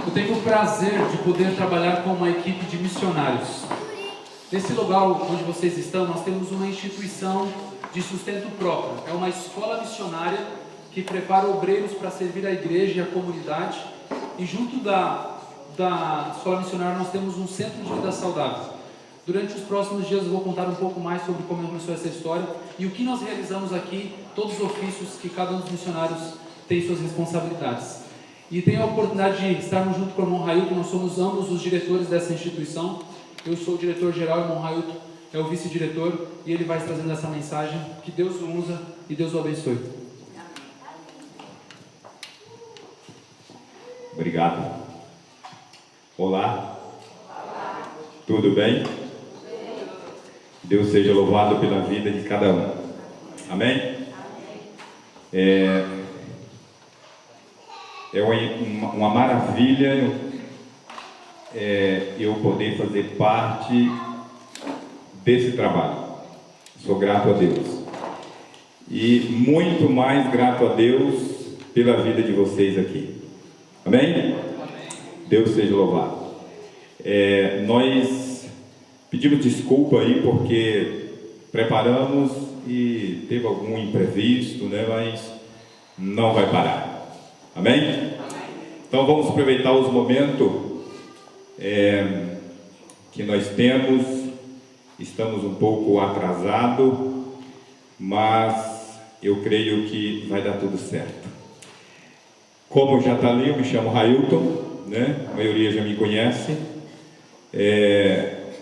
Eu tenho o prazer de poder trabalhar com uma equipe de missionários. Nesse lugar onde vocês estão, nós temos uma instituição de sustento próprio. É uma escola missionária que prepara obreiros para servir a igreja e a comunidade. E junto da escola missionária nós temos um centro de vida saudável. Durante os próximos dias eu vou contar um pouco mais sobre como começou essa história e o que nós realizamos aqui, todos os ofícios que cada um dos missionários tem suas responsabilidades. E tenho a oportunidade de estarmos junto com o irmão Railton, nós somos ambos os diretores dessa instituição. Eu sou o diretor-geral, o irmão Railton é o vice-diretor e ele vai trazendo essa mensagem. Que Deus o usa e Deus o abençoe. Obrigado. Olá. Tudo bem? Deus seja louvado pela vida de cada um. Amém? É uma maravilha eu poder fazer parte desse trabalho. Sou grato a Deus. E muito mais grato a Deus pela vida de vocês aqui. Amém? Deus seja louvado. Nós pedimos desculpa aí porque preparamos e teve algum imprevisto, né? Mas não vai parar. Amém? Então vamos aproveitar os momentos que nós temos. Estamos um pouco atrasados, mas eu creio que vai dar tudo certo. Como já está ali, eu me chamo Railton, né? A maioria já me conhece.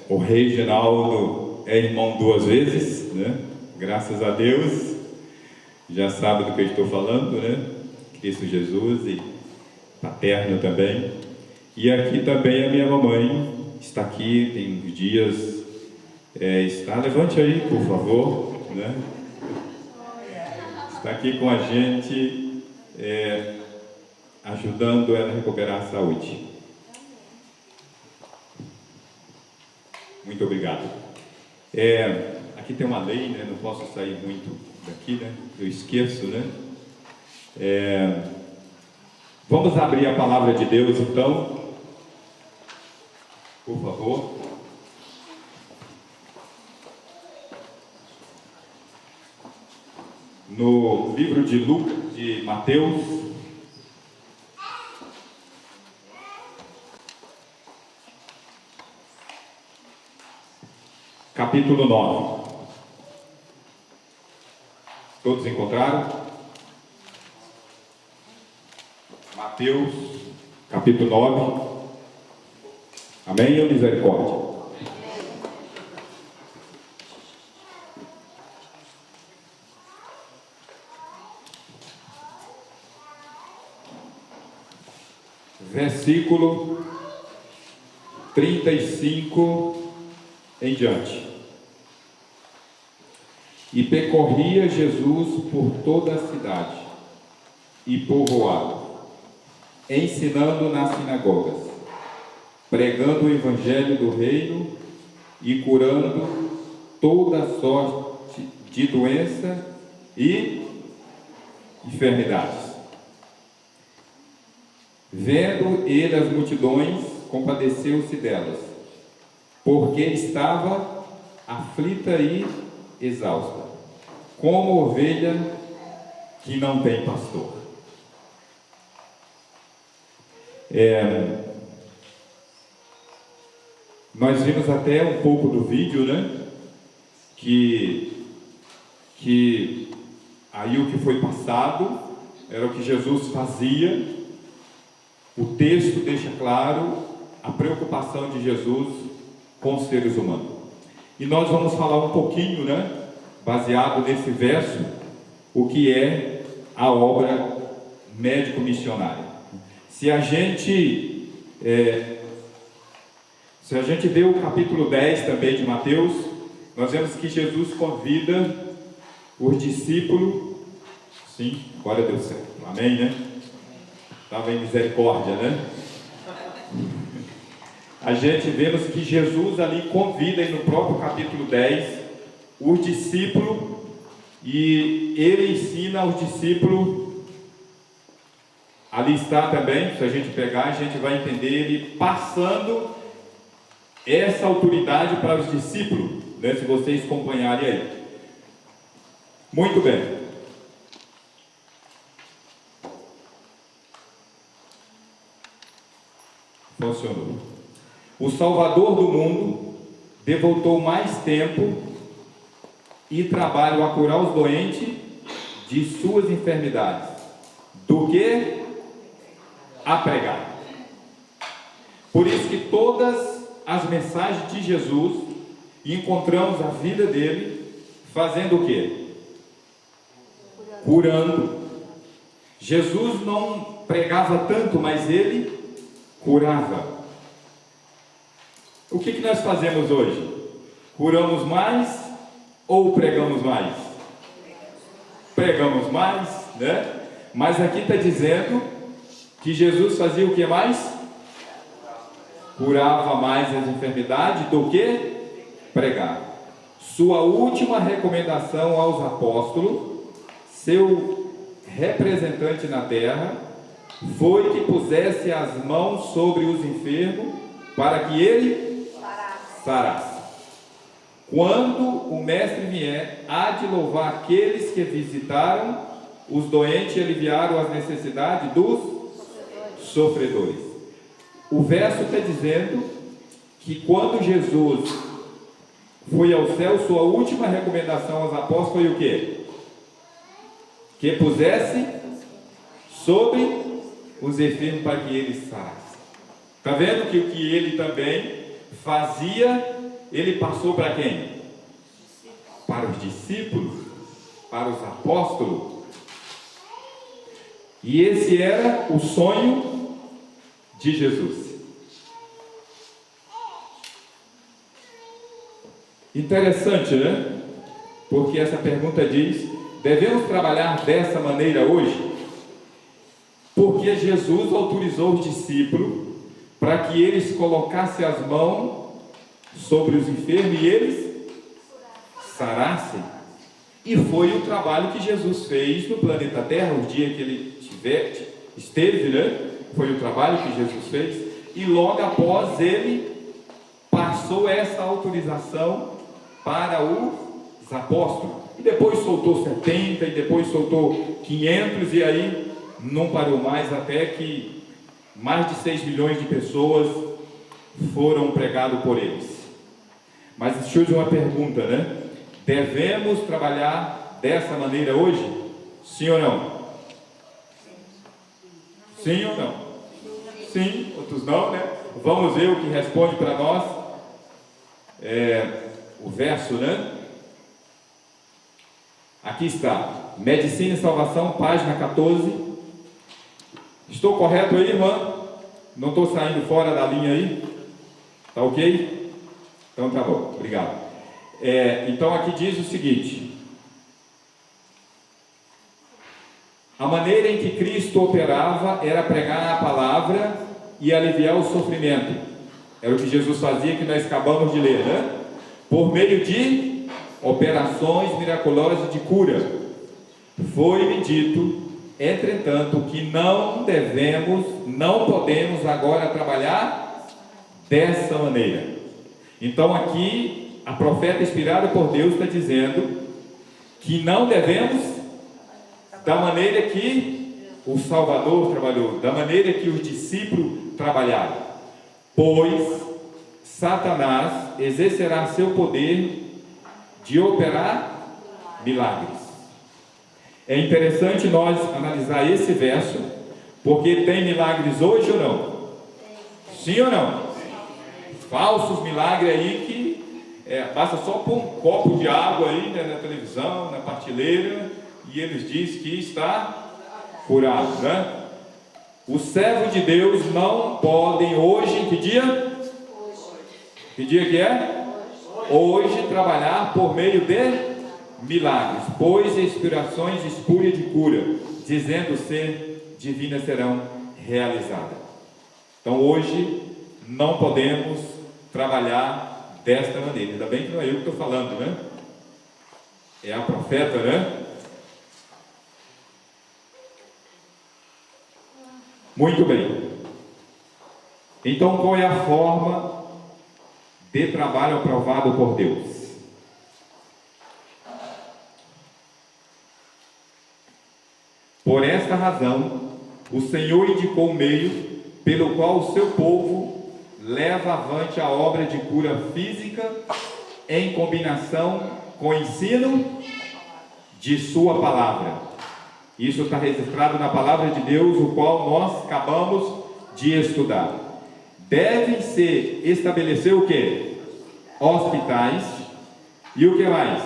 O Reginaldo é irmão 2 vezes, né? Graças a Deus, já sabe do que eu estou falando, né? Cristo Jesus e paterno também. E aqui também a minha mamãe está aqui, tem uns dias, levante aí, por favor, né? Está aqui com a gente, ajudando ela a recuperar a saúde. Muito obrigado. Aqui tem uma lei, né? Não posso sair muito daqui, né? Eu esqueço, né? Vamos abrir a palavra de Deus, então. Por favor. No livro de Mateus, capítulo 9. Todos encontraram? Mateus, capítulo 9. Amém ou misericórdia? Versículo 35 em diante. E percorria Jesus por toda a cidade e povoado, ensinando nas sinagogas, pregando o evangelho do reino e curando toda sorte de doença e enfermidades. Vendo ele as multidões, compadeceu-se delas, porque estava aflita e exausta, como ovelha que não tem pastor. Nós vimos até um pouco do vídeo, né? Que aí o que foi passado era o que Jesus fazia. O texto deixa claro a preocupação de Jesus com os seres humanos. E nós vamos falar um pouquinho, né? Baseado nesse verso, o que é a obra médico-missionária. Se a gente vê o capítulo 10 também de Mateus, nós vemos que Jesus convida os discípulos. Sim, agora deu certo. Amém, né? Estava em misericórdia, né? A gente vemos que Jesus ali convida, no próprio capítulo 10, os discípulos, e ele ensina aos discípulos Ali está também, se a gente pegar, a gente vai entender ele passando essa autoridade para os discípulos, né? Se vocês acompanharem aí. Muito bem. Funcionou. O Salvador do mundo devotou mais tempo e trabalho a curar os doentes de suas enfermidades do que a pregar. Por isso que todas as mensagens de Jesus encontramos a vida dele fazendo o quê? Curando. Jesus não pregava tanto, mas ele curava. O que nós fazemos hoje? Curamos mais ou pregamos mais? Pregamos mais, né? Mas aqui está dizendo que Jesus fazia o que mais? Curava mais as enfermidades do que pregar. Sua última recomendação aos apóstolos, seu representante na terra, foi que pusesse as mãos sobre os enfermos para que ele sarasse. Quando o mestre vier, há de louvar aqueles que visitaram os doentes e aliviaram as necessidades dos sofredores. O verso está dizendo que quando Jesus foi ao céu, sua última recomendação aos apóstolos foi o quê? Que pusesse sobre os enfermos para que eles sarassem. Está vendo que o que ele também fazia, ele passou para quem? Para os discípulos, para os apóstolos. E esse era o sonho de Jesus. Interessante, né? Porque essa pergunta diz: devemos trabalhar dessa maneira hoje? Porque Jesus autorizou os discípulos para que eles colocassem as mãos sobre os enfermos e eles sarassem. E foi o trabalho que Jesus fez no planeta Terra, o dia que ele esteve, né? Foi o trabalho que Jesus fez. E logo após ele passou essa autorização para os apóstolos. E depois soltou 70, e depois soltou 500, e aí não parou mais, até que mais de 6 milhões de pessoas foram pregadas por eles. Mas deixa eu dizer uma pergunta, né? Devemos trabalhar dessa maneira hoje? Sim ou não? Sim ou não? Sim, outros não, né? Vamos ver o que responde para nós. O verso, né? Aqui está, Medicina e Salvação, página 14. Estou correto aí, irmã? Não estou saindo fora da linha aí? Tá ok? Então tá bom, obrigado. Então aqui diz o seguinte: a maneira em que Cristo operava era pregar a palavra e aliviar o sofrimento. Era o que Jesus fazia, que nós acabamos de ler, né? Por meio de operações miraculosas de cura. Foi-me dito, entretanto, que não podemos agora trabalhar dessa maneira. Então aqui, a profeta inspirada por Deus está dizendo que não devemos da maneira que o Salvador trabalhou, da maneira que os discípulos trabalharam. Pois Satanás exercerá seu poder de operar milagres. É interessante nós analisar esse verso, porque tem milagres hoje ou não? Sim ou não? Falsos milagres aí que basta só pôr um copo de água aí, né, na televisão, na prateleira, e eles dizem que está curado, né? Os servos de Deus não podem hoje, que dia? Que dia que é? Hoje trabalhar por meio de milagres, pois inspirações espúrias de cura, dizendo ser divinas, serão realizadas. Então hoje não podemos trabalhar desta maneira. Ainda bem que não é eu que estou falando, né? É a profeta, né? Muito bem. Então, qual é a forma de trabalho aprovado por Deus? Por esta razão, o Senhor indicou o meio pelo qual o seu povo leva avante a obra de cura física em combinação com o ensino de sua palavra. Isso está registrado na palavra de Deus, o qual nós acabamos de estudar. Devem se estabelecer o que? Hospitais e o que mais?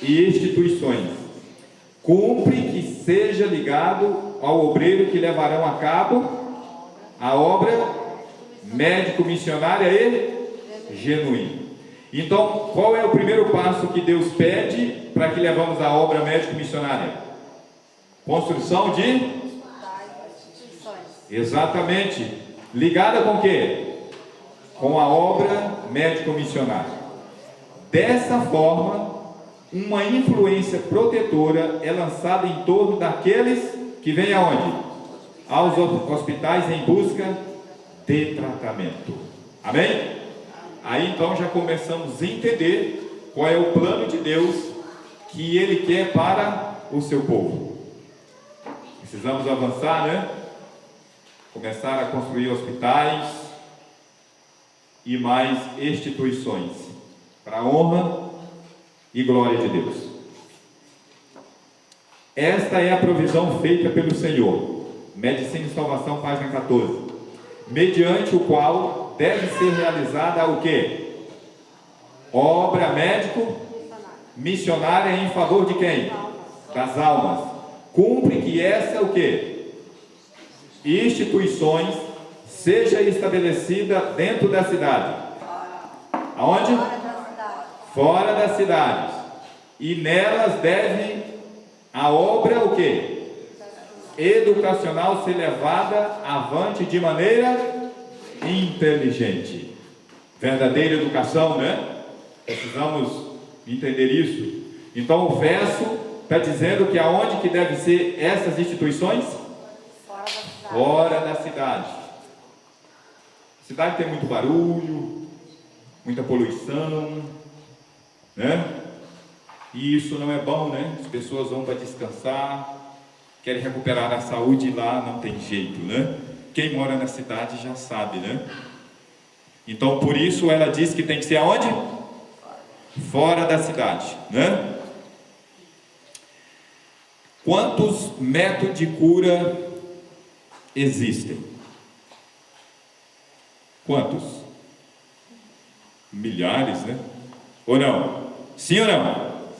E instituições. Cumpre que seja ligado ao obreiro que levarão a cabo a obra médico-missionária e genuína. Então, qual é o primeiro passo que Deus pede para que levamos a obra médico-missionária? Construção de? Exatamente. Ligada com o quê? Com a obra médico-missionária. Dessa forma, uma influência protetora é lançada em torno daqueles que vêm aonde? Aos hospitais em busca de tratamento. Amém? Aí então já começamos a entender qual é o plano de Deus que Ele quer para o seu povo. Precisamos avançar, né? Começar a construir hospitais e mais instituições para a honra e glória de Deus. Esta é a provisão feita pelo Senhor. Medicina e Salvação, página 14. Mediante o qual deve ser realizada o quê? Obra médico-missionária em favor de quem? Das almas. Cumpre que essa o quê? Instituições seja estabelecida dentro da cidade. Aonde? Fora das cidades. E nelas deve a obra o quê? Educacional ser levada avante de maneira inteligente. Verdadeira educação, né? Precisamos entender isso. Então o verso está dizendo que aonde que deve ser essas instituições? Fora da cidade. A cidade tem muito barulho, muita poluição, né? E isso não é bom, né? As pessoas vão para descansar, querem recuperar a saúde lá, não tem jeito, né? Quem mora na cidade já sabe, né? Então, por isso ela diz que tem que ser aonde? Fora da cidade, né? Quantos métodos de cura existem? Quantos? Milhares, né? Ou não? Sim ou não?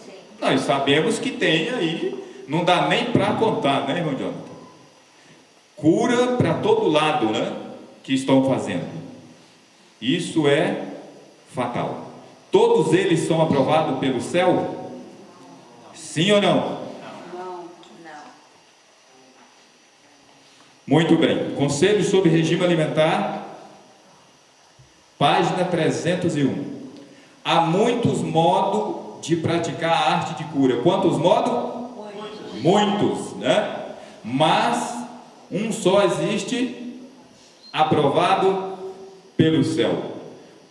Sim. Nós sabemos que tem aí, não dá nem para contar, né, irmão Jonathan? Cura para todo lado, né? Que estão fazendo. Isso é fatal. Todos eles são aprovados pelo céu? Sim ou não? Muito bem. Conselho sobre regime alimentar, página 301. Há muitos modos de praticar a arte de cura. Quantos modos? Muitos, né? Mas um só existe aprovado pelo céu.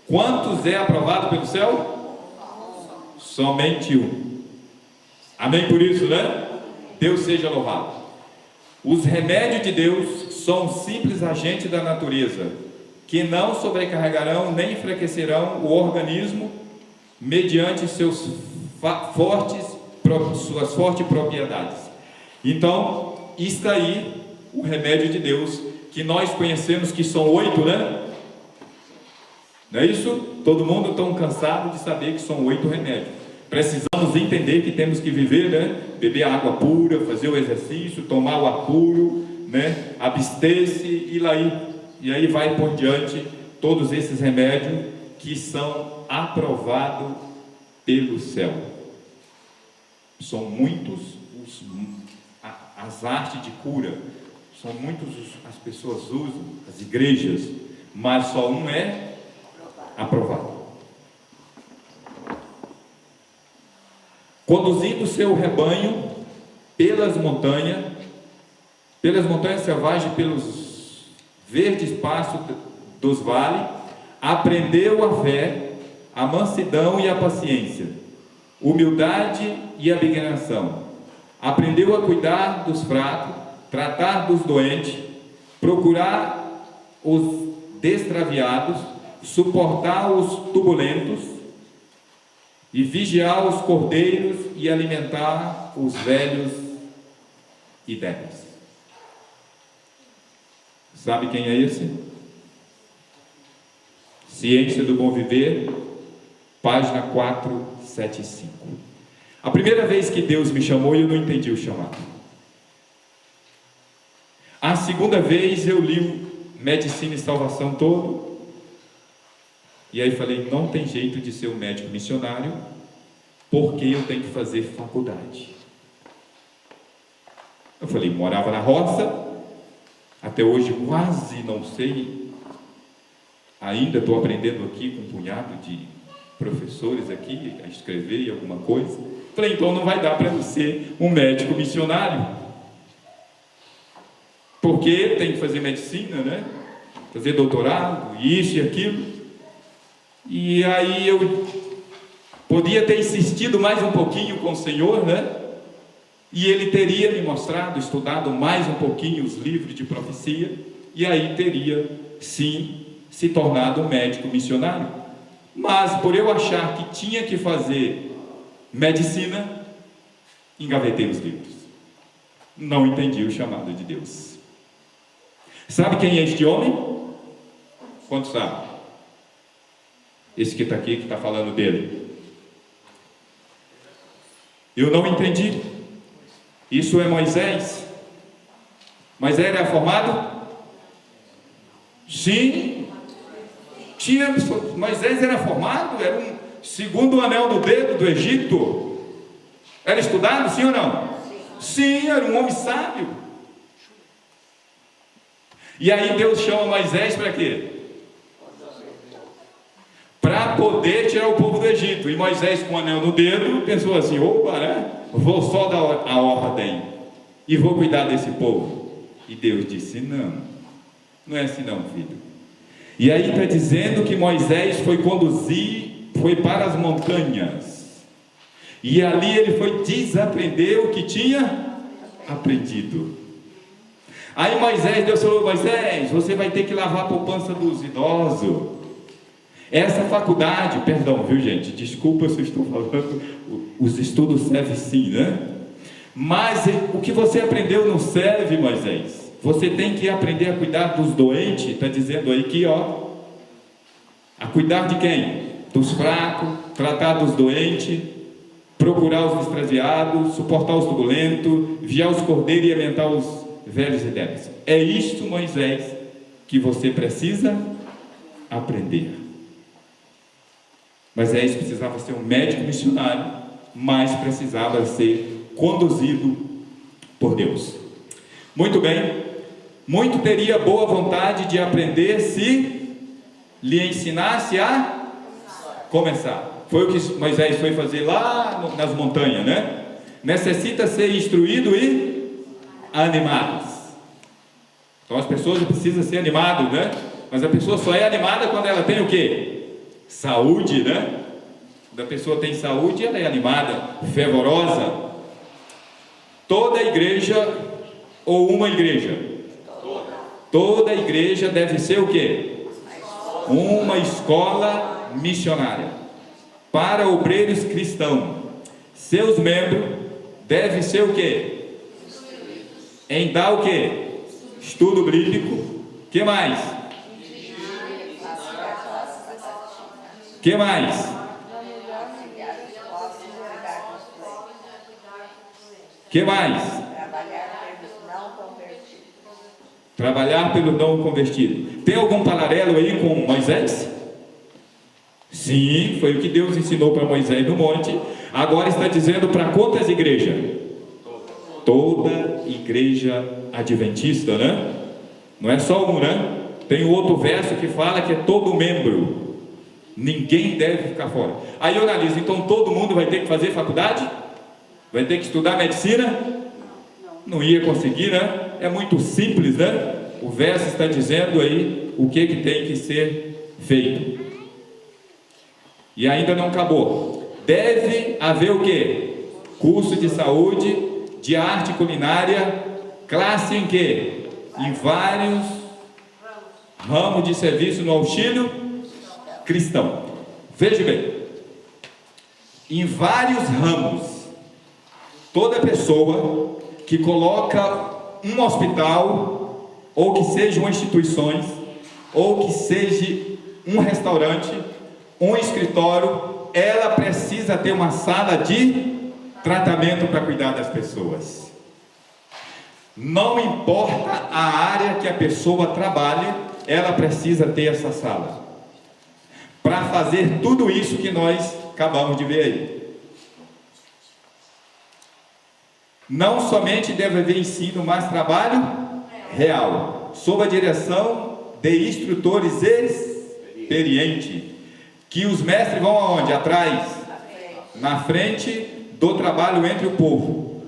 Quantos é aprovado pelo céu? Somente um. Amém por isso, né? Deus seja louvado. Os remédios de Deus são simples agentes da natureza, que não sobrecarregarão nem enfraquecerão o organismo mediante suas fortes propriedades. Então, está aí o remédio de Deus, que nós conhecemos que são 8, né? Não é isso? Todo mundo está cansado de saber que são 8 remédios. Precisamos entender que temos que viver, né? Beber água pura, fazer o exercício, tomar o ar puro, né? Abster-se e aí vai por diante todos esses remédios que são aprovados pelo céu. São muitos as artes de cura, são muitos as pessoas usam, as igrejas, mas só um é aprovado. Conduzindo seu rebanho pelas montanhas selvagens, pelos verdes pastos dos vales, aprendeu a fé, a mansidão e a paciência, humildade e abnegação. Aprendeu a cuidar dos fracos, tratar dos doentes, procurar os extraviados, suportar os turbulentos e vigiar os cordeiros e alimentar os velhos e débeis. Sabe quem é esse? Ciência do Bom Viver, página 475. A primeira vez que Deus me chamou, eu não entendi o chamado. A segunda vez eu li o Medicina e Salvação todo, e aí falei, não tem jeito de ser um médico missionário, porque eu tenho que fazer faculdade. Eu falei, morava na roça, até hoje quase não sei, ainda estou aprendendo aqui com um punhado de professores aqui, a escrever alguma coisa. Falei, então não vai dar para eu ser um médico missionário, porque tem que fazer medicina, né? Fazer doutorado, isso e aquilo. E aí eu podia ter insistido mais um pouquinho com o Senhor, né? E Ele teria me mostrado, estudado mais um pouquinho os livros de profecia, e aí teria, sim, se tornado um médico missionário. Mas por eu achar que tinha que fazer medicina, engavetei os livros. Não entendi o chamado de Deus. Sabe quem é este homem? Quantos sabem? Esse que está aqui, que está falando dele. Eu não entendi. Isso é Moisés. Mas era formado? Sim. Moisés era formado, era um segundo anel do dedo do Egito. Era estudado, sim ou não? Sim, era um homem sábio. E aí Deus chama Moisés para quê? Para poder tirar o povo do Egito. E Moisés, com o anel no dedo, pensou assim, opa, né? Vou só dar a ordem e vou cuidar desse povo. E Deus disse, não é assim não, filho. E aí está dizendo que Moisés foi para as montanhas, e ali ele foi desaprender o que tinha aprendido. Aí Deus falou, Moisés, você vai ter que lavar a poupança dos idosos. Essa faculdade, perdão, viu gente, desculpa se eu estou falando, os estudos servem sim, né? Mas o que você aprendeu não serve, Moisés. Você tem que aprender a cuidar dos doentes, está dizendo aí que, ó, a cuidar de quem? Dos fracos, tratar dos doentes, procurar os extraviados, suportar os turbulentos, vigiar os cordeiros e alimentar os velhos e débeis. É isto, Moisés, que você precisa aprender. Moisés precisava ser um médico missionário, mas precisava ser conduzido por Deus. Muito bem, muito teria boa vontade de aprender se lhe ensinasse a começar. Foi o que Moisés foi fazer lá nas montanhas, né? Necessita ser instruído e animado. Então as pessoas precisam ser animadas, né? Mas a pessoa só é animada quando ela tem o quê? Saúde, né? Quando a pessoa tem saúde, ela é animada, fervorosa. Toda igreja, ou uma igreja? Toda igreja deve ser o quê? Uma escola missionária para obreiros cristãos. Seus membros devem ser o quê? Em dar o quê? Estudo bíblico. Que mais? Que mais? Que mais? Trabalhar pelo não convertido. Tem algum paralelo aí com Moisés? Sim, foi o que Deus ensinou para Moisés no monte. Agora está dizendo para quantas igrejas? Toda igreja adventista, né? Não é só um, né? Tem outro verso que fala que é todo membro. Ninguém deve ficar fora. Aí eu analiso, então todo mundo vai ter que fazer faculdade? Vai ter que estudar medicina? Não ia conseguir, né? É muito simples, né? o verso está dizendo aí o que tem que ser feito. E ainda não acabou. Deve haver o quê? Curso de saúde, de arte culinária, classe em quê? Em vários ramos de serviço no auxílio cristão. Veja bem, em vários ramos, toda pessoa que coloca um hospital, ou que sejam instituições, ou que seja um restaurante, um escritório, ela precisa ter uma sala de tratamento para cuidar das pessoas. Não importa a área que a pessoa trabalhe, ela precisa ter essa sala para fazer tudo isso que nós acabamos de ver aí. Não somente deve haver ensino, mas trabalho real, sob a direção de instrutores experientes, que os mestres vão aonde? Atrás, na frente do trabalho entre o povo.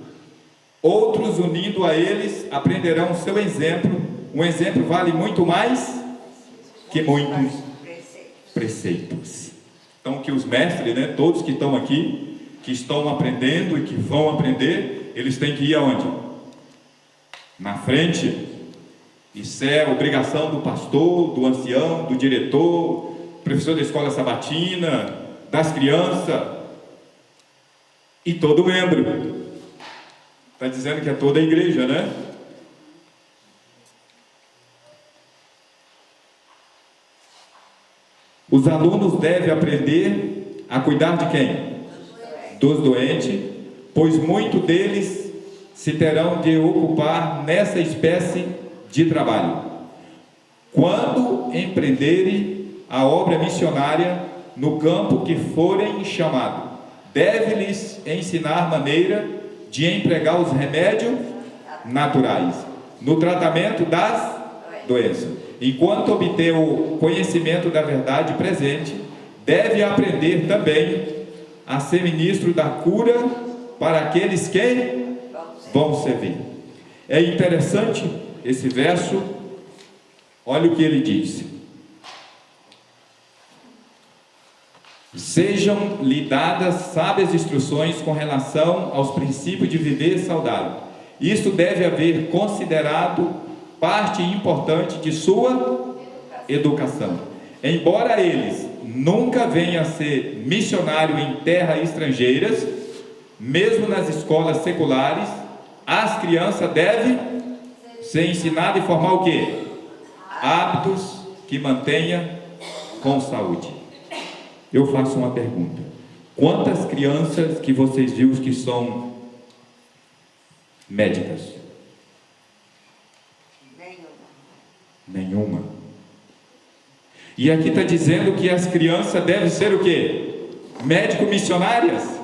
Outros, unindo a eles, aprenderão seu exemplo. Um exemplo vale muito mais que muitos preceitos. Então, que os mestres, né, todos que estão aqui, que estão aprendendo e que vão aprender, eles têm que ir aonde? Na frente. Isso é obrigação do pastor, do ancião, do diretor, professor da escola sabatina, das crianças e todo membro. Está dizendo que é toda a igreja, né? Os alunos devem aprender a cuidar de quem? Dos doentes, pois muitos deles se terão de ocupar nessa espécie de trabalho. Quando empreenderem a obra missionária no campo que forem chamados, deve-lhes ensinar maneira de empregar os remédios naturais no tratamento das doenças. Enquanto obter o conhecimento da verdade presente, deve aprender também a ser ministro da cura para aqueles que vão servir. É interessante esse verso. Olha o que ele diz: sejam-lhe dadas sábias instruções com relação aos princípios de viver saudável. Isto deve haver considerado parte importante de sua educação. Embora eles nunca venham a ser missionários em terras estrangeiras, mesmo nas escolas seculares, as crianças devem ser ensinadas e formar o quê? Hábitos que mantenha com saúde. Eu faço uma pergunta: quantas crianças que vocês viram que são médicas? Nenhuma. E aqui está dizendo que as crianças devem ser o quê? Médico missionárias?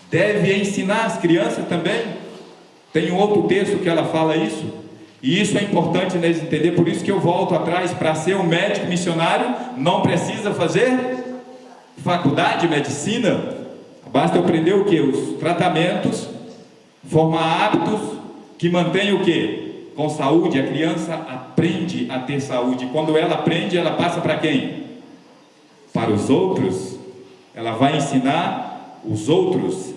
Deve ensinar as crianças também? Tem um outro texto que ela fala isso. E isso é importante nós entender, por isso que eu volto atrás. Para ser um médico missionário, não precisa fazer faculdade de medicina. Basta eu aprender o que? Os tratamentos, formar hábitos que mantenham o que? Com saúde. A criança aprende a ter saúde. Quando ela aprende, ela passa para quem? Para os outros. Ela vai ensinar os outros.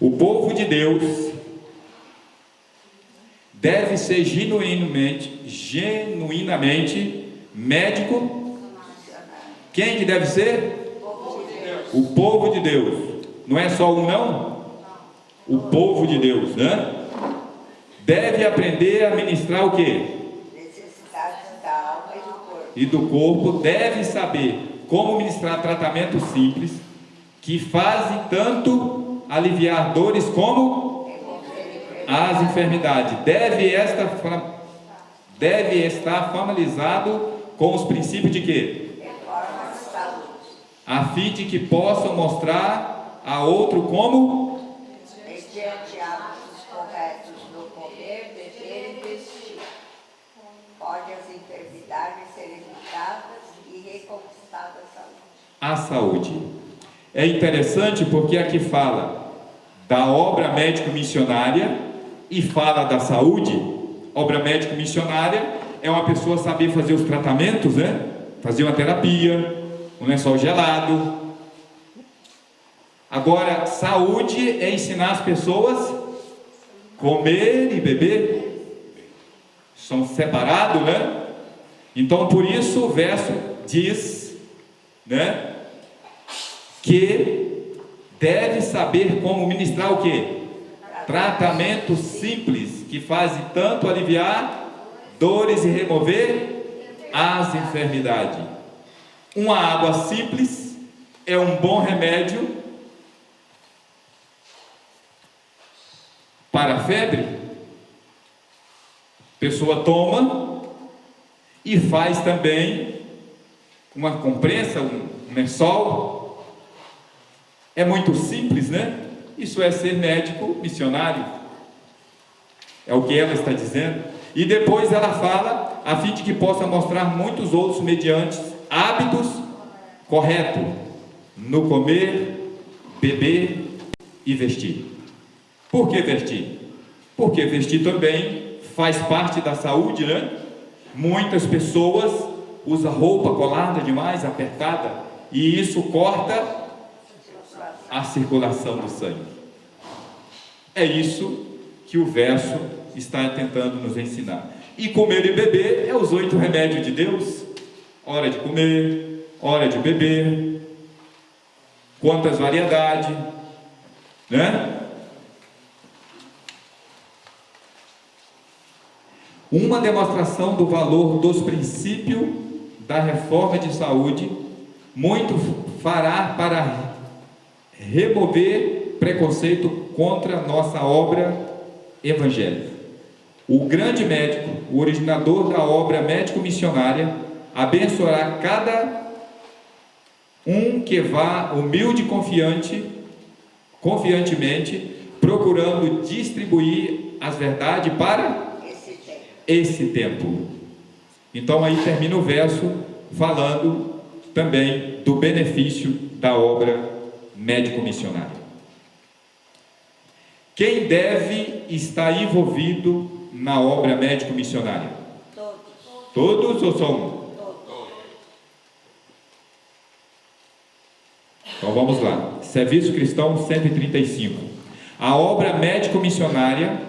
O povo de Deus deve ser genuinamente médico. Quem que deve ser? O povo de Deus. Não é só um não? O povo de Deus, né? Deve aprender a ministrar o quê? Necessidades da alma e do corpo. E do corpo. Deve saber como ministrar tratamentos simples que fazem tanto aliviar dores como as enfermidades. Deve estar familiarizado com os princípios de quê? A fim de que possam mostrar a outro como mediante hábitos corretos no comer, beber e vestir, pode as enfermidades serem evitadas e reconquistada a saúde. É interessante porque aqui fala da obra médico-missionária, e fala da saúde, obra médico-missionária é uma pessoa saber fazer os tratamentos, né? Fazer uma terapia, um lençol gelado. Agora, saúde é ensinar as pessoas a comer e beber. São separados, né? Então, por isso, o verso diz, né, que deve saber como ministrar o quê? Tratamento simples, que faz tanto aliviar dores e remover as enfermidades. Uma água simples é um bom remédio para a febre. A pessoa toma e faz também uma compressa, um lençol. É muito simples, né? Isso é ser médico missionário. É o que ela está dizendo. E depois ela fala, a fim de que possa mostrar muitos outros mediante hábitos corretos no comer, beber e vestir. Por que vestir? Porque vestir também faz parte da saúde, né? Muitas pessoas usam roupa colada demais, apertada, e isso corta a circulação do sangue. É isso que o verso está tentando nos ensinar. E comer e beber é os 8 remédios de Deus. Hora de comer, hora de beber, quantas variedades, né? Uma demonstração do valor dos princípios da reforma de saúde, muito fará para remover preconceito contra nossa obra evangélica. O grande médico, o originador da obra médico-missionária, abençoará cada um que vá humilde e confiantemente, procurando distribuir as verdades para esse tempo. Então aí termina o verso falando também do benefício da obra médico-missionária. Quem deve estar envolvido na obra médico-missionária? Todos ou só um? Então vamos lá. Serviço Cristão 135. A obra médico-missionária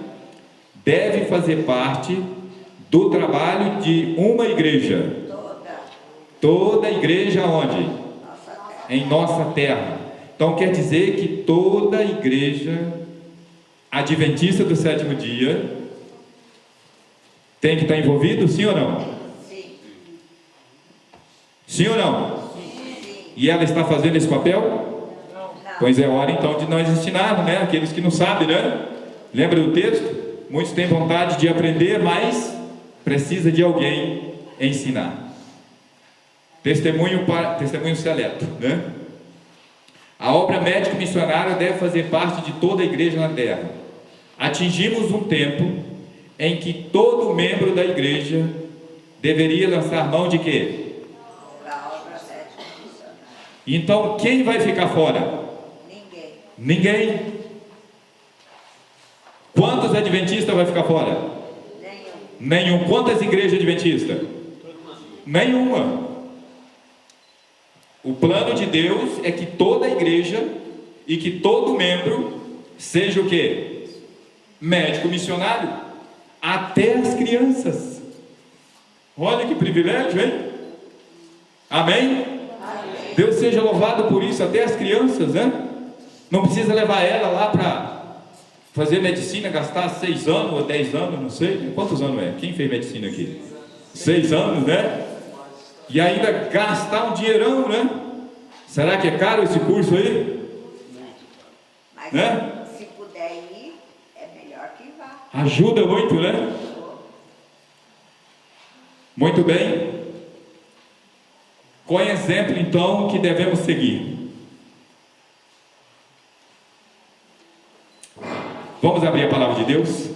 deve fazer parte do trabalho de uma igreja. Toda igreja onde? Em nossa terra. Então quer dizer que toda igreja adventista do sétimo dia tem que estar envolvido, sim ou não? Sim. Sim ou não? Sim. E ela está fazendo esse papel? Não. Pois é hora então de nós ensinar, né? Aqueles que não sabem, né? Lembra do texto? Muitos têm vontade de aprender, mas precisa de alguém ensinar. Testemunho seleto, né? A obra médico-missionária deve fazer parte de toda a igreja na terra. Atingimos um tempo em que todo membro da igreja deveria lançar mão de quê? Então, quem vai ficar fora? Ninguém. Quantos adventistas vai ficar fora? Nenhum. Quantas igrejas adventistas? Nenhuma. O plano de Deus é que toda a igreja e que todo membro seja o quê? Médico missionário. Até as crianças. Olha que privilégio, hein? Amém? Amém? Deus seja louvado por isso, até as crianças, né? Não precisa levar ela lá para fazer medicina, gastar 6 anos ou 10 anos, não sei. Quantos anos é? Quem fez medicina aqui? 6 anos, né? E ainda gastar um dinheirão, né? Será que é caro esse curso aí? Mas né? Se puder ir, é melhor que vá. Ajuda muito, né? Muito bem. Qual é o exemplo, então, que devemos seguir? Vamos abrir a palavra de Deus?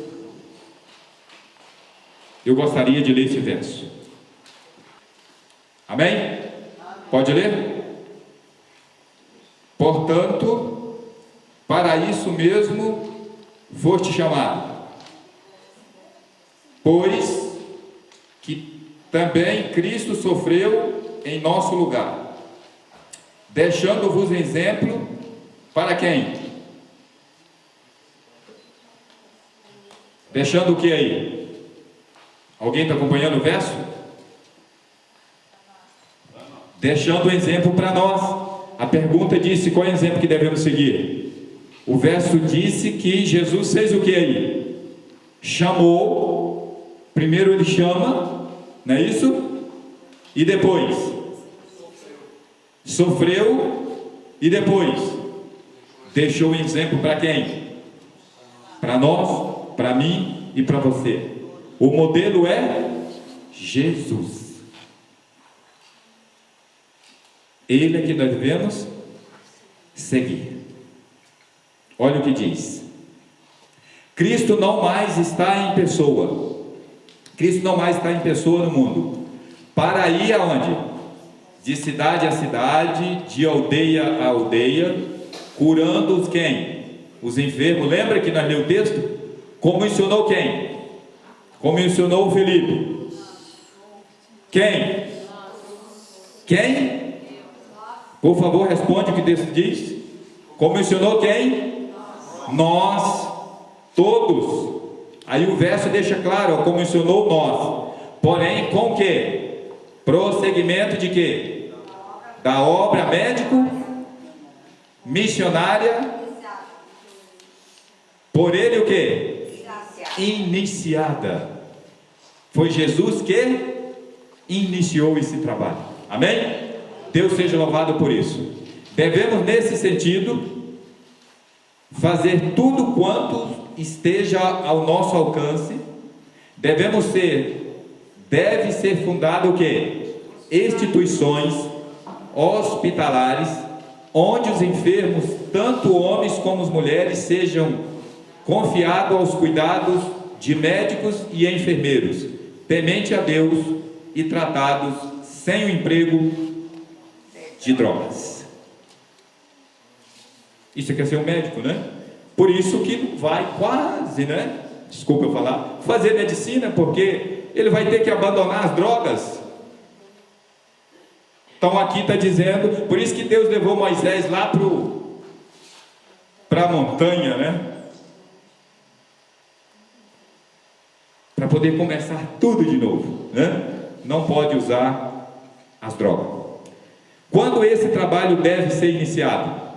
Eu gostaria de ler esse verso. Amém? Pode ler? Portanto, para isso mesmo foste chamado, pois que também Cristo sofreu em nosso lugar, deixando-vos exemplo para quem? Deixando o que aí? Alguém está acompanhando o verso? Deixando o exemplo para nós. A pergunta disse: qual é o exemplo que devemos seguir? O verso disse que Jesus fez o que aí? Chamou. Primeiro ele chama, não é isso? E depois? Sofreu. E depois? Deixou o exemplo para quem? Para nós, para mim e para você. O modelo é Jesus. Ele é que nós devemos seguir. Olha o que diz: Cristo não mais está em pessoa. Cristo não mais está em pessoa no mundo. Para ir aonde? De cidade a cidade, de aldeia a aldeia, curando os quem? Os enfermos. Lembra que nós lemos o texto? Comissionou quem? Comissionou o Filipe. Quem? Quem? Por favor, responde o que o texto diz. Comissionou quem? Nós. Todos. Aí o verso deixa claro, comissionou nós. Porém, com que? Prosseguimento de quê? Da obra médico missionária. Por ele o que? Iniciada. Foi Jesus que iniciou esse trabalho. Amém? Deus seja louvado por isso. Devemos, nesse sentido, fazer tudo quanto esteja ao nosso alcance. Deve ser fundado o que? Instituições hospitalares, onde os enfermos, tanto homens como as mulheres, sejam confiados aos cuidados de médicos e enfermeiros, temente a Deus e tratados sem o emprego de drogas. Isso quer ser um médico, né? Por isso que vai quase, né? Desculpa eu falar, fazer medicina, porque ele vai ter que abandonar as drogas. Então aqui está dizendo, por isso que Deus levou Moisés lá para a montanha, né? Para poder começar tudo de novo, né? Não pode usar as drogas. Quando esse trabalho deve ser iniciado?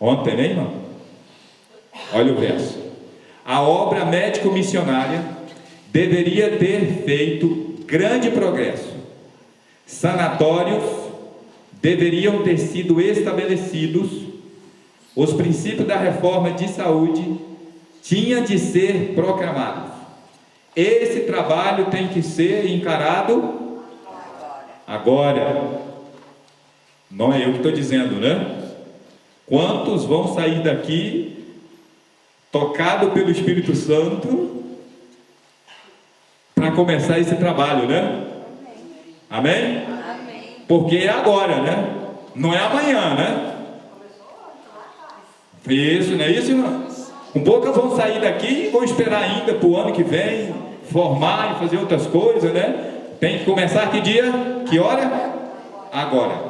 Ontem, né, irmão? Olha o verso. A obra médico-missionária deveria ter feito grande progresso. Sanatórios deveriam ter sido estabelecidos. Os princípios da reforma de saúde tinham de ser proclamados. Esse trabalho tem que ser encarado agora. Não é eu que estou dizendo, né? Quantos vão sair daqui tocado pelo Espírito Santo para começar esse trabalho, né? Amém? Amém? Porque é agora, né? Não é amanhã, né? Isso, não é isso, irmão? Com poucas vão sair daqui e vão esperar ainda para o ano que vem formar e fazer outras coisas, né? Tem que começar que dia? Que hora? Agora.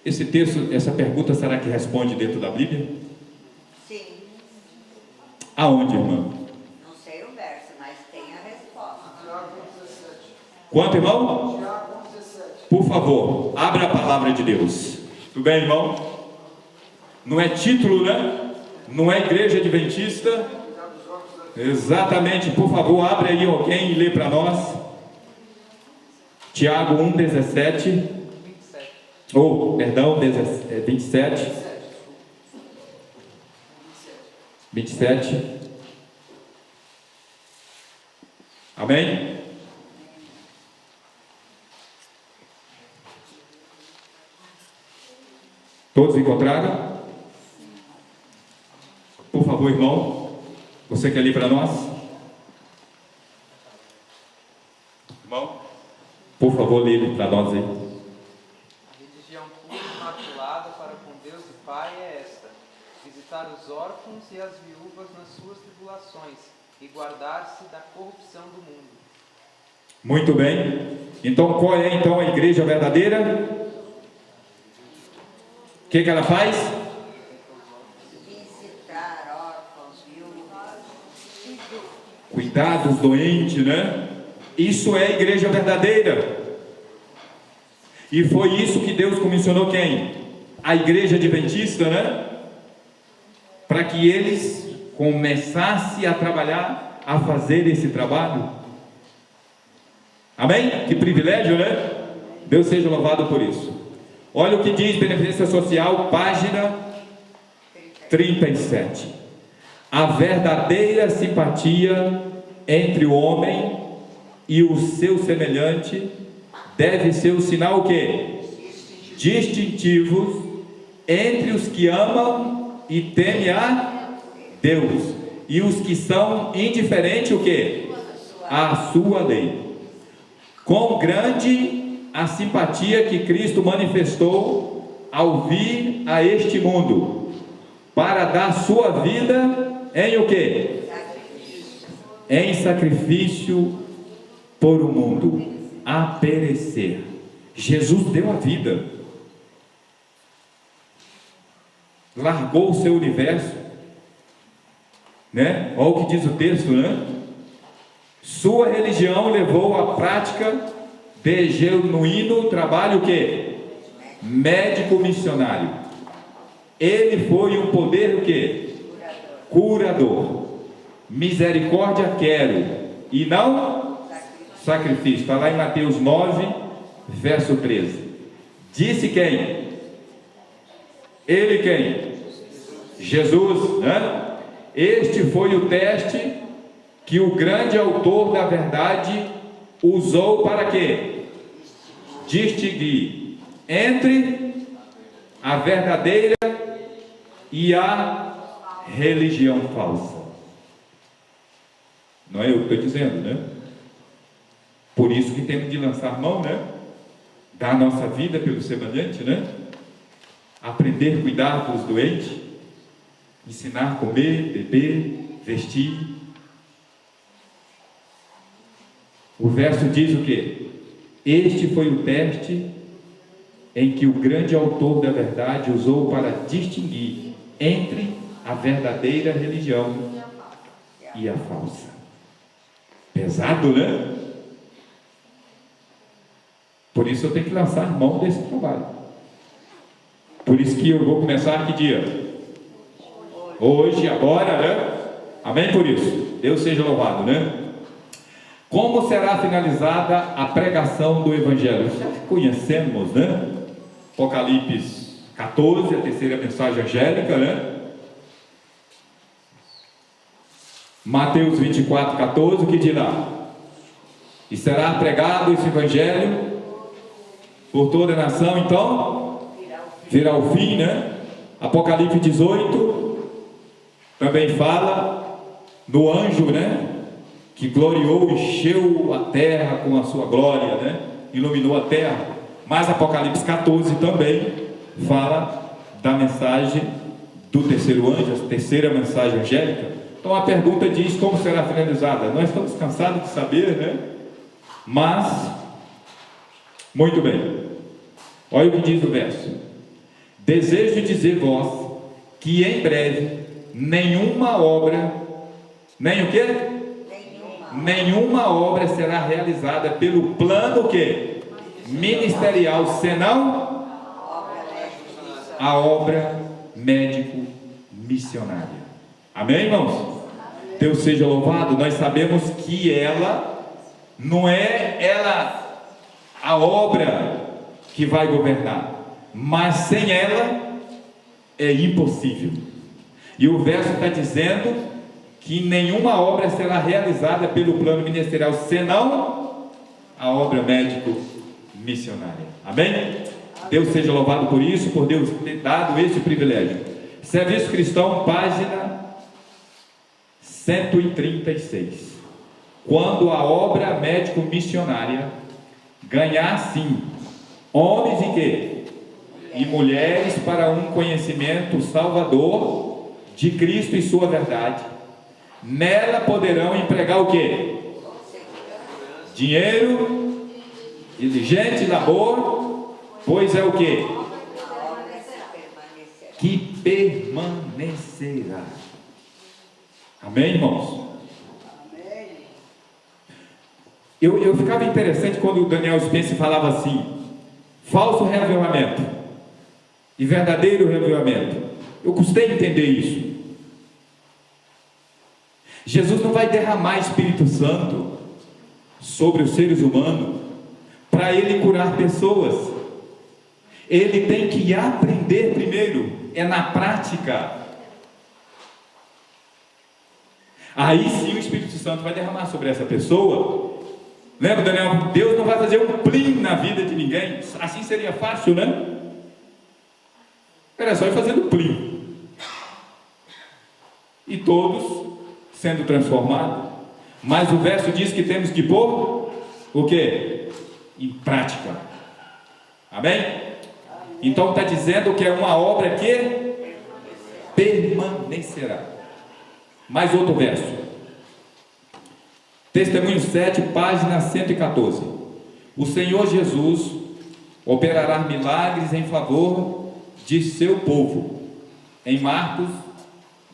Esse texto, essa pergunta, será que responde dentro da Bíblia? Sim. Aonde, irmão? Não sei o verso, mas tem a resposta. Tiago 17. Quanto, irmão? Tiago 17. Por favor, abra a palavra de Deus. Tudo bem, irmão? Não é título, né? Não é igreja adventista. Exatamente, por favor, abre aí alguém e lê para nós. Tiago 1,17. Oh, perdão, 27. 27. Amém? Todos encontraram? Por favor, irmão, você quer ler para nós? Irmão, por favor, lê para nós aí. A religião pura e imaculada Deus e Pai é esta: visitar os órfãos e as viúvas nas suas tribulações e guardar-se da corrupção do mundo. Muito bem. Então, qual é então a igreja verdadeira? O que ela faz? Visitar órfãos, viúvas. Cuidar dos doentes, né? Isso é a igreja verdadeira. E foi isso que Deus comissionou quem? A igreja adventista, né? Para que eles começassem a trabalhar, a fazer esse trabalho. Amém? Que privilégio, né? Deus seja louvado por isso. Olha o que diz Beneficência Social, página 37. A verdadeira simpatia entre o homem e o seu semelhante deve ser o sinal o quê? Distintivo entre os que amam e temem a Deus e os que são indiferentes o quê? A sua lei. Quão grande a simpatia que Cristo manifestou ao vir a este mundo para dar sua vida em o quê? Em sacrifício por o mundo a perecer. Jesus deu a vida, largou o seu universo, né? Olha o que diz o texto, né? Sua religião levou à prática de genuíno trabalho o quê? Médico missionário. Ele foi um poder o quê? Curador. Misericórdia quero e não sacrifício. Está lá em Mateus 9, verso 13. Disse quem? Ele quem? Jesus, né? Este foi o teste que o grande autor da verdade usou para quê? Distinguir entre a verdadeira e a religião falsa. Não é eu que estou dizendo, né? Por isso que temos de lançar mão, né? Dar nossa vida pelo semelhante, né? Aprender a cuidar dos doentes, ensinar a comer, beber, vestir. O verso diz o quê? Este foi o teste em que o grande autor da verdade usou para distinguir entre a verdadeira religião e a falsa. Pesado, né? Por isso eu tenho que lançar mão desse trabalho. Por isso que eu vou começar que dia? Hoje, agora, né? Amém por isso. Deus seja louvado, né? Como será finalizada a pregação do Evangelho? Já conhecemos, né? Apocalipse 14, a terceira mensagem angélica, né? Mateus 24, 14, o que dirá? E será pregado esse Evangelho por toda a nação, então virá o fim, né? Apocalipse 18 também fala do anjo, né? Que gloriou, encheu a terra com a sua glória, né? Iluminou a terra. Mas Apocalipse 14 também fala da mensagem do terceiro anjo, a terceira mensagem angélica. Então a pergunta diz como será finalizada. Nós estamos cansados de saber, né? Mas, muito bem. Olha o que diz o verso. Desejo dizer-vos que em breve nenhuma obra, nem o quê? Nenhuma obra será realizada pelo plano que? Ministerial, senão a obra médico missionária. Amém, irmãos? Deus seja louvado. Nós sabemos que ela não é ela a obra que vai governar, mas sem ela é impossível. E o verso está dizendo que nenhuma obra será realizada pelo plano ministerial, senão a obra médico missionária. Amém? Deus seja louvado por isso, por Deus ter dado esse privilégio. Serviço Cristão, página 136. Quando a obra médico missionária ganhar sim homens e quê? e mulheres para um conhecimento salvador de Cristo e sua verdade. Nela poderão empregar o quê? Dinheiro, diligente labor, pois é o quê? Que permanecerá. Amém, irmãos? Eu ficava interessante quando o Daniel Spencer falava assim: falso reavivamento e verdadeiro reavivamento. Eu custei entender isso. Jesus não vai derramar Espírito Santo sobre os seres humanos para ele curar pessoas. Ele tem que aprender primeiro, é na prática. Aí sim o Espírito Santo vai derramar sobre essa pessoa. Lembra, Daniel? Deus não vai fazer um plim na vida de ninguém. Assim seria fácil, né? Era só ir fazendo plim. E todos sendo transformados. Mas o verso diz que temos que pôr o quê? Em prática. Amém? Então está dizendo que é uma obra que permanecerá. Mais outro verso. Testemunho 7, página 114. O Senhor Jesus operará milagres em favor de seu povo. Em Marcos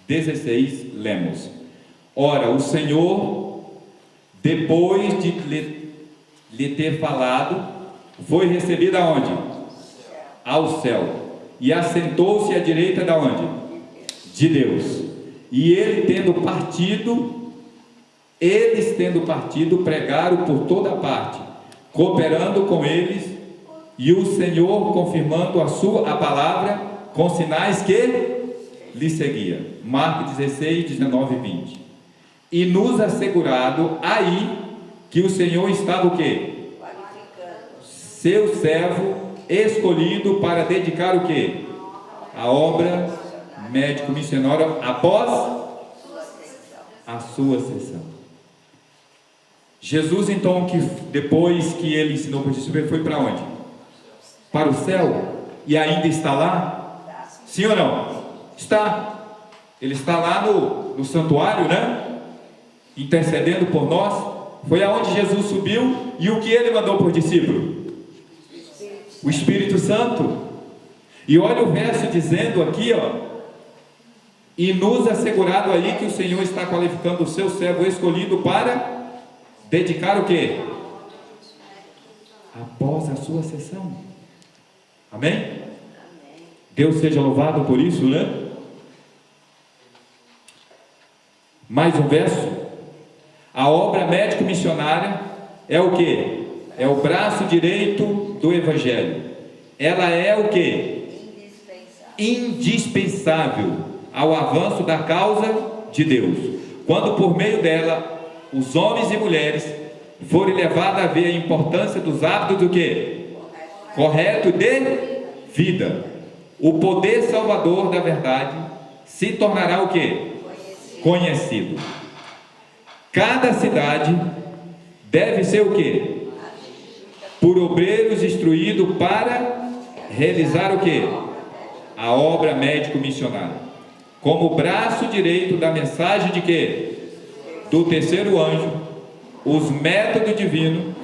16, lemos: ora, o Senhor, depois de lhe ter falado, foi recebido aonde? Ao céu. E assentou-se à direita da onde? De Deus. E eles tendo partido, pregaram por toda parte, cooperando com eles, e o Senhor confirmando a palavra com sinais que lhe seguia. Marcos 16, 19 e 20. E nos assegurado aí que o Senhor estava o quê? Seu servo escolhido para dedicar o quê? A obra médico missionário após a sua ascensão. Jesus, então, que depois que ele ensinou para os discípulos, ele foi para onde? Para o céu? E ainda está lá? Sim ou não? Está. Ele está lá no santuário, né? Intercedendo por nós. Foi aonde Jesus subiu. E o que ele mandou para os discípulos? O Espírito Santo. E olha o verso dizendo aqui, ó: e nos assegurado aí que o Senhor está qualificando o seu servo escolhido para dedicar o quê? Após a sua sessão. Amém? Deus seja louvado por isso, né? Mais um verso. A obra médico-missionária é o quê? É o braço direito do Evangelho. Ela é o quê? Indispensável ao avanço da causa de Deus. Quando por meio dela os homens e mulheres forem levados a ver a importância dos hábitos do quê? Correto de vida. O poder salvador da verdade se tornará o quê? Conhecido. Cada cidade deve ser o quê? Por obreiros instruídos para realizar o quê? A obra médico-missionária. Como braço direito da mensagem de quê? Do terceiro anjo, os métodos divinos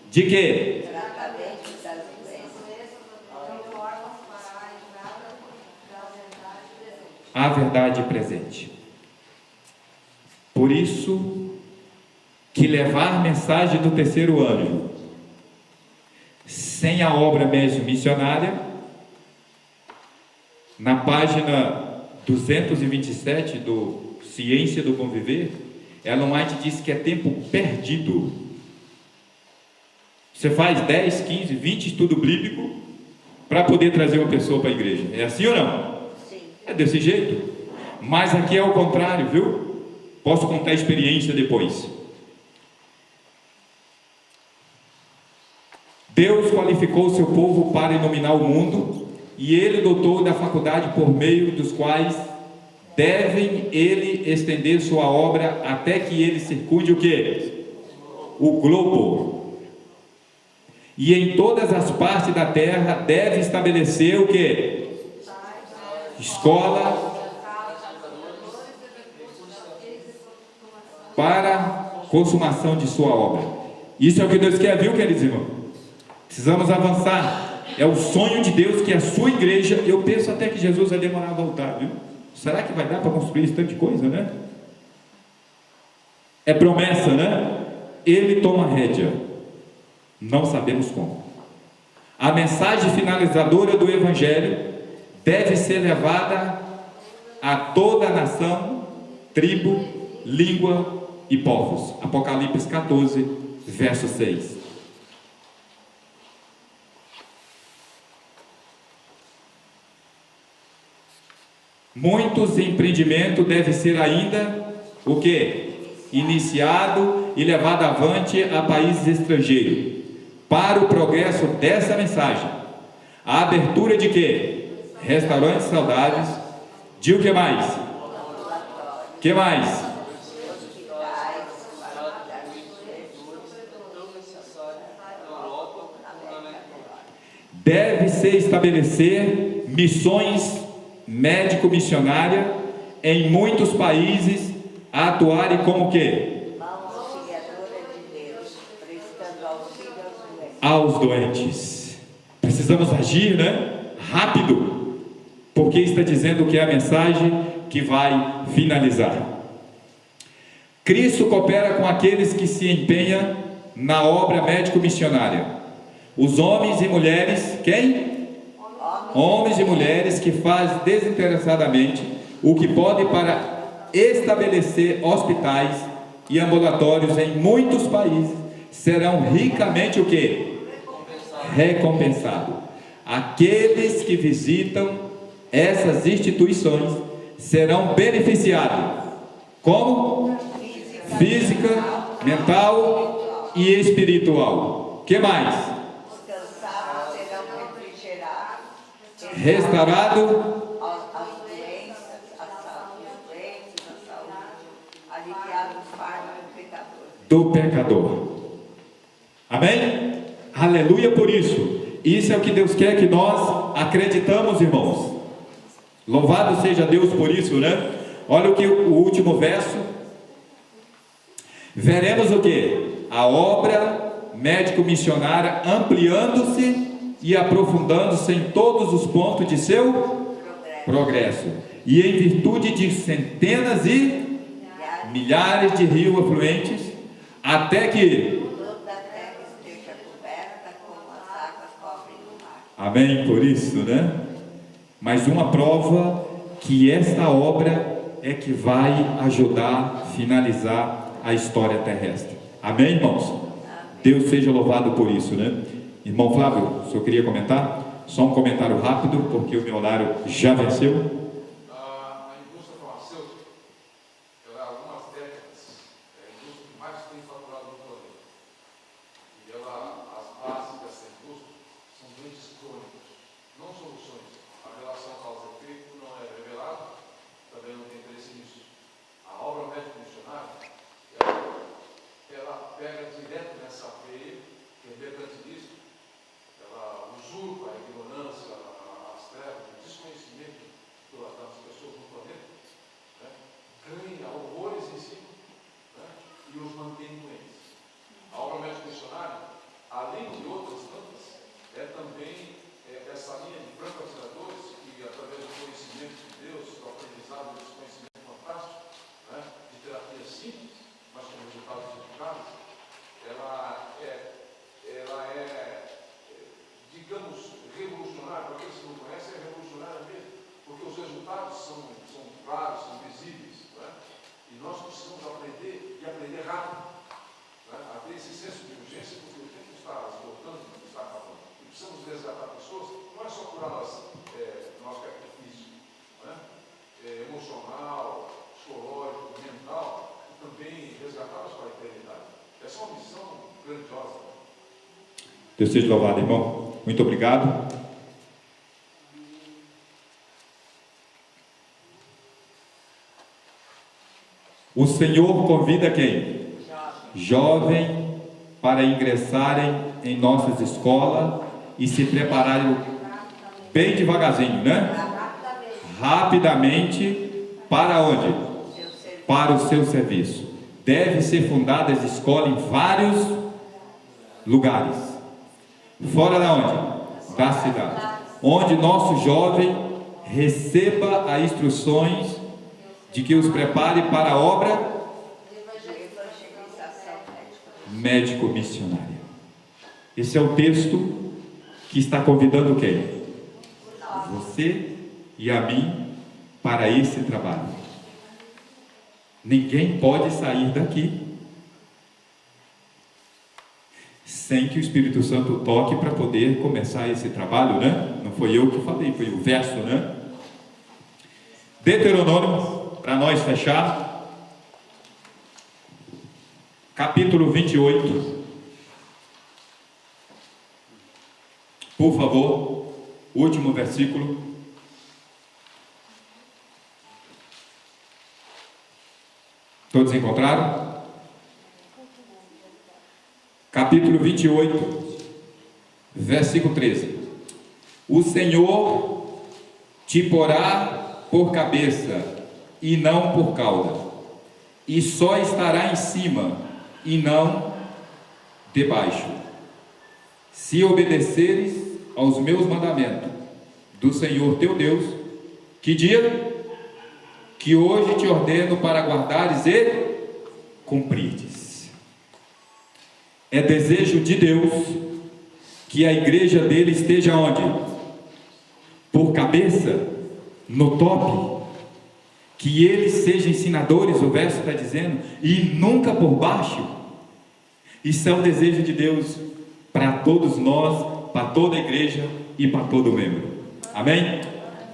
de quê? A verdade presente. Por isso que levar a mensagem do terceiro anjo sem a obra missionária, na página 227 do Ciência do Conviver, Ellen White diz que é tempo perdido. Você faz 10, 15, 20 estudo bíblico para poder trazer uma pessoa para a igreja. É assim ou não? Sim. É desse jeito. Mas aqui é o contrário, viu? Posso contar a experiência depois. Deus qualificou o seu povo para iluminar o mundo, e ele dotou da faculdade por meio dos quais devem ele estender sua obra até que ele circunde o quê? O globo. E em todas as partes da terra deve estabelecer o quê? Escola para consumação de sua obra. Isso é o que Deus quer, viu, queridos irmãos? Precisamos avançar. É o sonho de Deus que a sua igreja, eu penso até que Jesus vai demorar a voltar, viu? Será que vai dar para construir esse tanto de coisa, né? É promessa, né? Ele toma a rédea. Não sabemos como. A mensagem finalizadora do Evangelho deve ser levada a toda a nação, tribo, língua e povos. Apocalipse 14, verso 6. Muitos empreendimentos devem ser ainda o quê? Iniciado e levado avante a países estrangeiros, para o progresso dessa mensagem. A abertura de quê? Restaurantes saudáveis. De o que mais? Que mais? Deve-se estabelecer missões médico-missionárias em muitos países, a atuarem como que? Auxiliadora de Deus, prestando auxílio Aos doentes. Precisamos agir, né? Rápido, porque está dizendo que é a mensagem que vai finalizar. Cristo coopera com aqueles que se empenham na obra médico-missionária. Os homens e mulheres, quem? Homens e mulheres que fazem desinteressadamente o que podem para estabelecer hospitais e ambulatórios em muitos países, serão ricamente o que? Recompensados. Aqueles que visitam essas instituições serão beneficiados. Como? Física, mental e espiritual. Que mais? Os cansados serão refrigerados, Restaurado as doenças, a saúde, aliviar os fardos do pecador. do pecador. Amém? Aleluia por isso. Isso é o que Deus quer que nós acreditamos, irmãos. Louvado seja Deus por isso, né? Olha o que o último verso. Veremos o que? A obra médico-missionária ampliando-se e aprofundando-se em todos os pontos de seu progresso. E em virtude de centenas e milhares de rios afluentes, até que Toda a terra esteja coberta como as águas cobrem o mar. amém por isso, né? Mais uma prova que esta obra é que vai ajudar a finalizar a história terrestre. Amém, irmãos? Deus seja louvado por isso, né? Irmão Flávio, o senhor queria comentar? Só um comentário rápido, porque o meu horário já venceu. A indústria farmacêutica, ela há algumas décadas, é a indústria que mais tem faturado no planeta. E as bases dessa indústria são doenças crônicas, não soluções. A relação causa-efeito não é revelada, também não tem interesse nisso. A obra médico-missionária, ela pega direto nessa veia, que é mercantilista, ela usurpa a ignorância, as trevas, o desconhecimento das pessoas no planeta, né? Ganha horrores em si, né? E os mantém doentes. A obra médico-missionária, além de outras tantas, é também essa linha de franco-atiradores que, através do conhecimento de Deus, do aprendizado desse conhecimento fantástico, né? De terapia simples, mas com resultados eficazes, ela é, digamos, revolucionária. Para aqueles que não conhecem, é revolucionária mesmo, porque os resultados são claros, são visíveis, né? E nós precisamos aprender, e aprender rápido, né? A ter esse senso de urgência, porque o tempo está esgotando, está acabando. E precisamos resgatar pessoas, não é só curar nosso aspecto físico, né? Emocional, psicológico, mental, e também resgatá-los para a eternidade. Essa é uma missão grandiosa. Deus seja louvado, irmão. Muito obrigado. O Senhor convida quem? Jovem para ingressarem em nossas escolas e se prepararem bem devagarzinho, né? Rapidamente, para onde? Para o seu serviço. Deve ser fundadas escolas em vários lugares. Fora da onde? Da cidade. Onde nosso jovem receba as instruções de que os prepare para a obra médico-missionária. Esse é o texto que está convidando quem? Você e a mim para esse trabalho. Ninguém pode sair daqui sem que o Espírito Santo toque para poder começar esse trabalho, né? Não foi eu que falei, foi o verso, né? Deuteronômio, para nós fechar, capítulo 28. Por favor, último versículo. Todos encontraram? Capítulo 28, versículo 13. O Senhor te porá por cabeça e não por cauda, e só estará em cima e não debaixo, se obedeceres aos meus mandamentos do Senhor teu Deus. Que dia? Que hoje te ordeno para guardares e cumprirdes. É desejo de Deus que a igreja dele esteja onde? Por cabeça, no top. Que eles sejam ensinadores, o verso está dizendo, e nunca por baixo. Isso é o desejo de Deus para todos nós, para toda a igreja e para todo membro. Amém?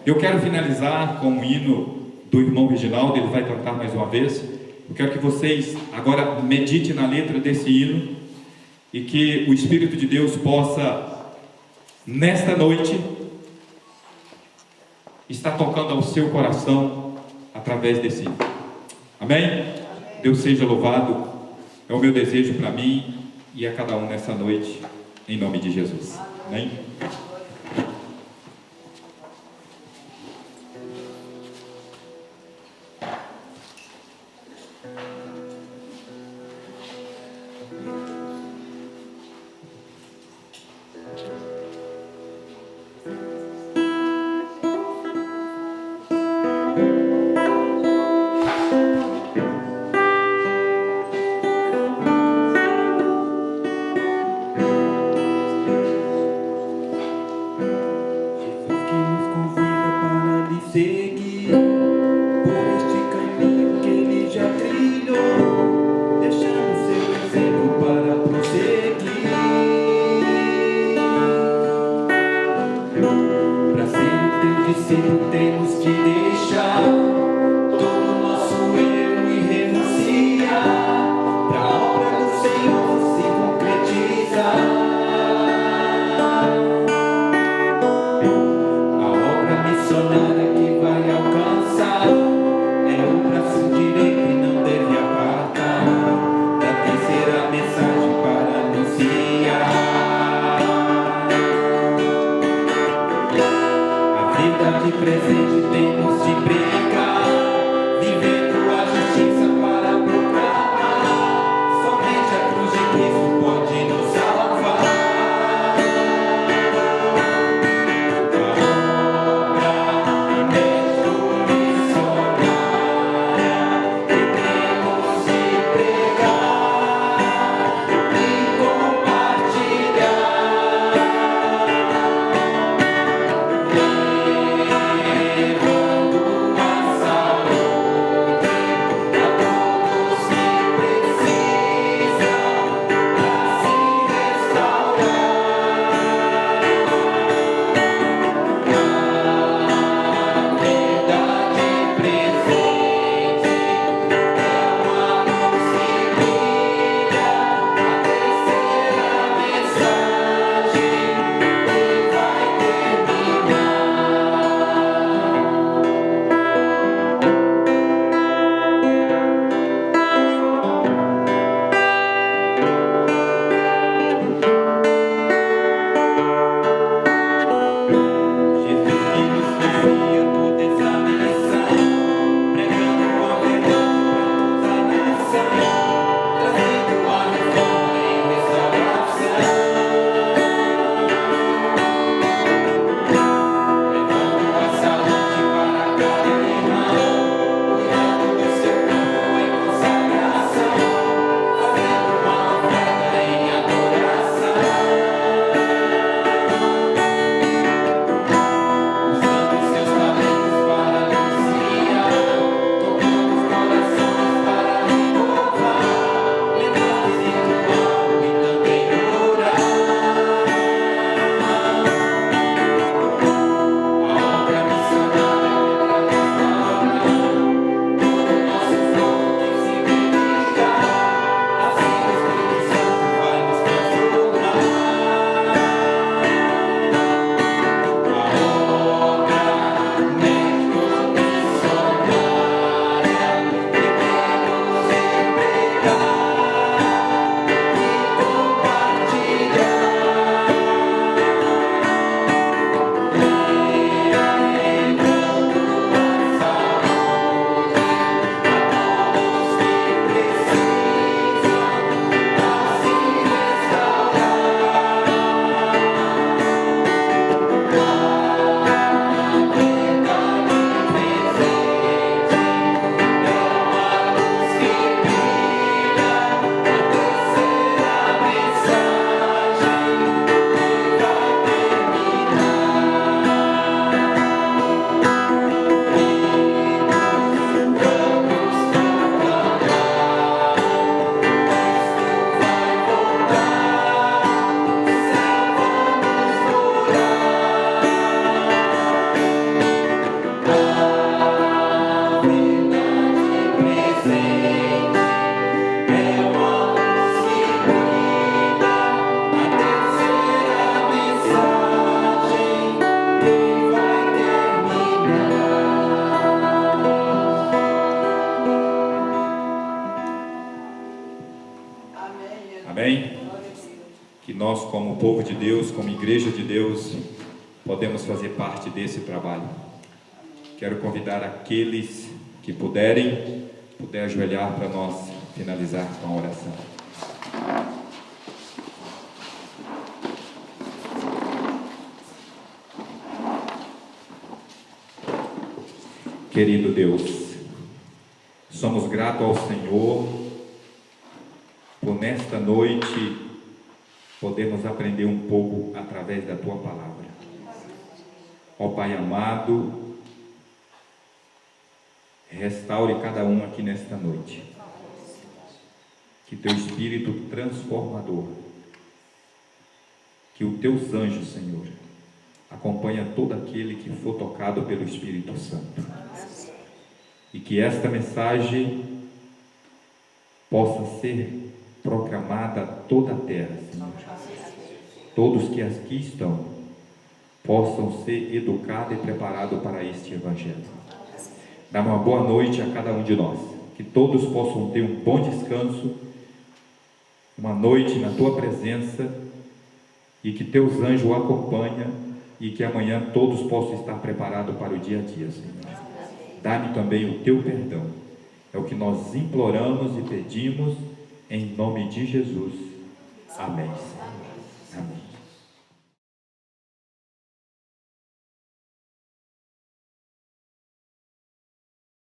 Eu quero finalizar com um hino do irmão Reginaldo, ele vai cantar mais uma vez. Eu quero que vocês agora meditem na letra desse hino e que o Espírito de Deus possa, nesta noite, estar tocando ao seu coração através desse hino. Amém? Deus seja louvado. É o meu desejo para mim e a cada um nessa noite, em nome de Jesus. Amém? De presente temos de pregar. nós, como povo de Deus, como igreja de Deus, podemos fazer parte desse trabalho. Quero convidar aqueles que puder ajoelhar para nós finalizar com a oração. Querido Deus, somos gratos ao Senhor por nesta noite podermos aprender um pouco através da Tua Palavra. Ó Pai amado, restaure cada um aqui nesta noite. Que Teu Espírito transformador, que os Teus anjos, Senhor, acompanha todo aquele que for tocado pelo Espírito Santo. E que esta mensagem possa ser proclamada a toda a terra, Senhor. Todos que aqui estão possam ser educados e preparados para este Evangelho. Dá uma boa noite a cada um de nós. Que todos possam ter um bom descanso, uma noite na Tua presença, e que Teus anjos o acompanhem, e que amanhã todos possam estar preparados para o dia a dia, Senhor. Dá-me também o Teu perdão. É o que nós imploramos e pedimos em nome de Jesus. Amém. Amém.